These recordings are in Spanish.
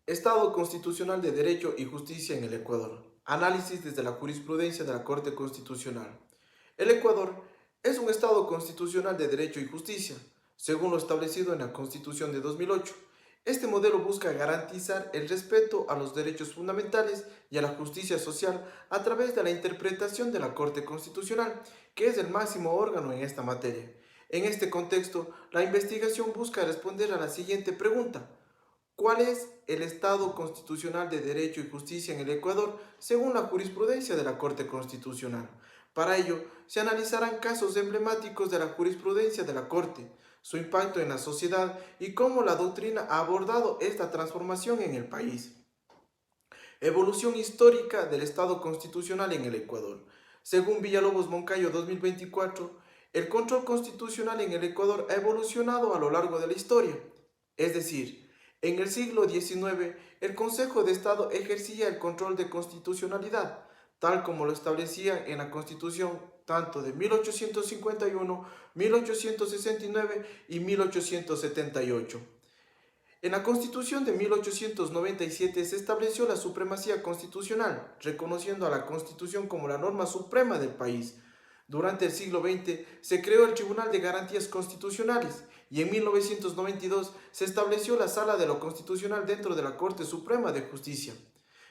Estado constitucional de Derecho y Justicia en el Ecuador. Análisis desde la jurisprudencia de la Corte Constitucional. El Ecuador es un Estado constitucional de Derecho y Justicia, según lo establecido en la Constitución de 2008. Este modelo busca garantizar el respeto a los derechos fundamentales y a la justicia social a través de la interpretación de la Corte Constitucional, que es el máximo órgano en esta materia. En este contexto, la investigación busca responder a la siguiente pregunta: ¿cuál es el estado constitucional de derecho y justicia en el Ecuador según la jurisprudencia de la Corte Constitucional? Para ello, se analizarán casos emblemáticos de la jurisprudencia de la Corte, su impacto en la sociedad y cómo la doctrina ha abordado esta transformación en el país. Evolución histórica del Estado constitucional en el Ecuador. Según Villalobos Moncayo 2024, el control constitucional en el Ecuador ha evolucionado a lo largo de la historia. Es decir, en el siglo XIX, el Consejo de Estado ejercía el control de constitucionalidad, tal como lo establecía en la Constitución tanto de 1851, 1869 y 1878. En la Constitución de 1897 se estableció la supremacía constitucional, reconociendo a la Constitución como la norma suprema del país. Durante el siglo XX se creó el Tribunal de Garantías Constitucionales y en 1992 se estableció la Sala de lo Constitucional dentro de la Corte Suprema de Justicia.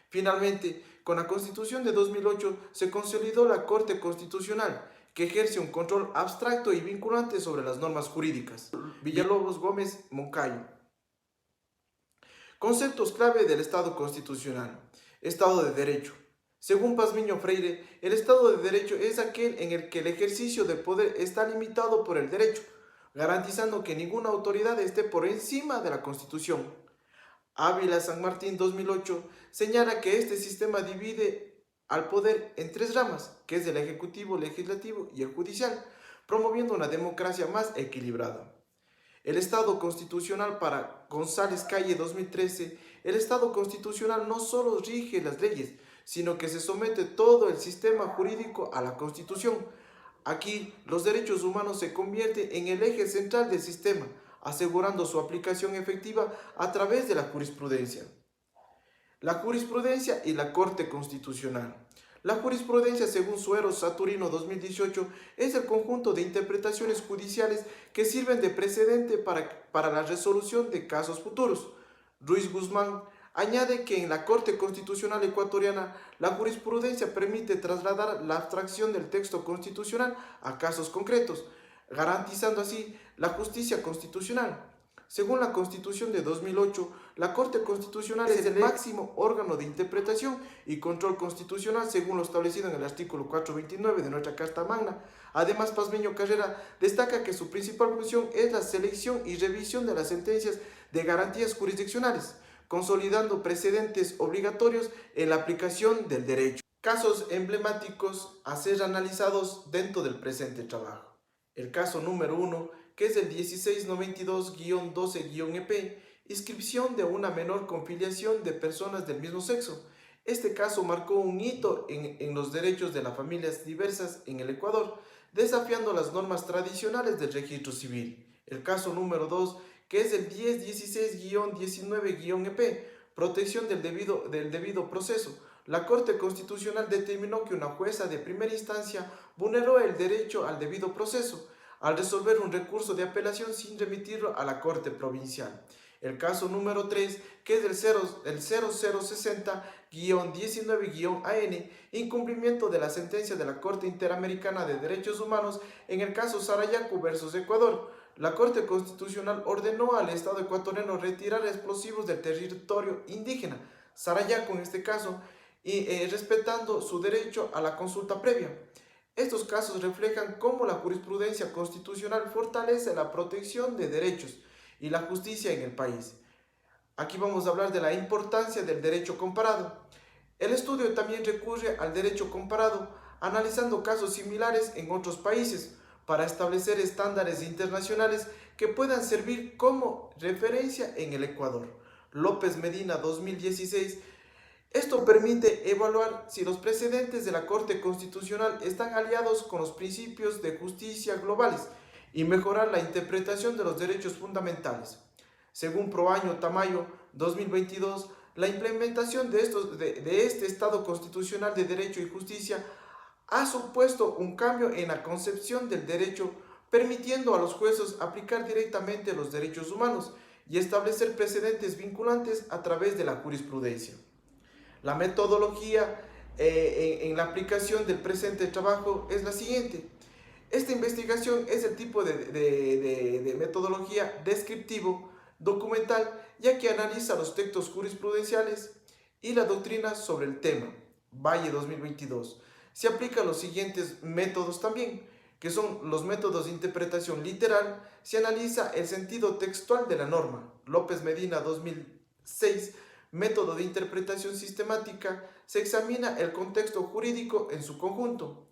Finalmente, con la Constitución de 2008 se consolidó la Corte Constitucional, que ejerce un control abstracto y vinculante sobre las normas jurídicas. Villalobos Gómez Moncayo. Conceptos clave del Estado constitucional. Estado de Derecho. Según Pazmiño Freire, el Estado de Derecho es aquel en el que el ejercicio del poder está limitado por el derecho, garantizando que ninguna autoridad esté por encima de la Constitución. Ávila San Martín 2008 señala que este sistema divide al poder en tres ramas, que es el ejecutivo, legislativo y el judicial, promoviendo una democracia más equilibrada. El Estado constitucional para González Calle 2013, el Estado constitucional no solo rige las leyes, sino que se somete todo el sistema jurídico a la Constitución. Aquí, los derechos humanos se convierten en el eje central del sistema, asegurando su aplicación efectiva a través de la jurisprudencia. La jurisprudencia y la Corte Constitucional. La jurisprudencia, según Suero Saturino 2018, es el conjunto de interpretaciones judiciales que sirven de precedente para la resolución de casos futuros. Ruiz Guzmán añade que en la Corte Constitucional ecuatoriana la jurisprudencia permite trasladar la abstracción del texto constitucional a casos concretos, garantizando así la justicia constitucional. Según la Constitución de 2008, la Corte Constitucional es el máximo órgano de interpretación y control constitucional según lo establecido en el artículo 429 de nuestra Carta Magna. Además, Pazmiño Carrera destaca que su principal función es la selección y revisión de las sentencias de garantías jurisdiccionales, consolidando precedentes obligatorios en la aplicación del derecho. Casos emblemáticos a ser analizados dentro del presente trabajo. El caso número 1, que es el 1692-12-EP, inscripción de una menor con filiación de personas del mismo sexo. Este caso marcó un hito en los derechos de las familias diversas en el Ecuador, desafiando las normas tradicionales del registro civil. El caso número 2, que es el 1016-19-EP, protección del debido proceso. La Corte Constitucional determinó que una jueza de primera instancia vulneró el derecho al debido proceso al resolver un recurso de apelación sin remitirlo a la Corte Provincial. El caso número 3, que es el 0060-19-AN, incumplimiento de la sentencia de la Corte Interamericana de Derechos Humanos en el caso Sarayaku versus Ecuador. La Corte Constitucional ordenó al Estado ecuatoriano retirar explosivos del territorio indígena, Sarayaku en este caso, y respetando su derecho a la consulta previa. Estos casos reflejan cómo la jurisprudencia constitucional fortalece la protección de derechos y la justicia en el país. Aquí vamos a hablar de la importancia del derecho comparado. El estudio también recurre al derecho comparado, analizando casos similares en otros países para establecer estándares internacionales que puedan servir como referencia en el Ecuador. López Medina 2016. Esto permite evaluar si los precedentes de la Corte Constitucional están aliados con los principios de justicia globales y mejorar la interpretación de los derechos fundamentales. Según Proaño Tamayo 2022, La implementación de este Estado constitucional de derecho y justicia ha supuesto un cambio en la concepción del derecho, permitiendo a los jueces aplicar directamente los derechos humanos y establecer precedentes vinculantes a través de la jurisprudencia. La metodología en la aplicación del presente trabajo es la siguiente. Esta investigación es el tipo de metodología descriptivo, documental, ya que analiza los textos jurisprudenciales y la doctrina sobre el tema. Valle 2022. Se aplican los siguientes métodos también, que son los métodos de interpretación literal. Se analiza el sentido textual de la norma. López Medina 2006. Método de interpretación sistemática. Se examina el contexto jurídico en su conjunto.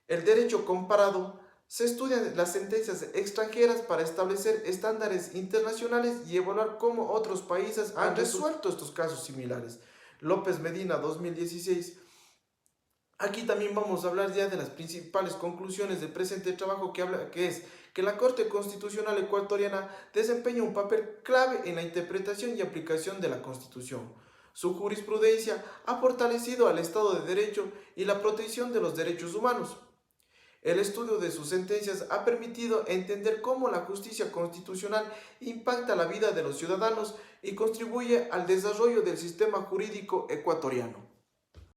El derecho comparado. Se estudian las sentencias extranjeras para establecer estándares internacionales y evaluar cómo otros países han resuelto estos casos similares. López Medina 2016. Aquí también vamos a hablar ya de las principales conclusiones del presente trabajo que es que la Corte Constitucional Ecuatoriana desempeña un papel clave en la interpretación y aplicación de la Constitución. Su jurisprudencia ha fortalecido al Estado de Derecho y la protección de los derechos humanos. El estudio de sus sentencias ha permitido entender cómo la justicia constitucional impacta la vida de los ciudadanos y contribuye al desarrollo del sistema jurídico ecuatoriano.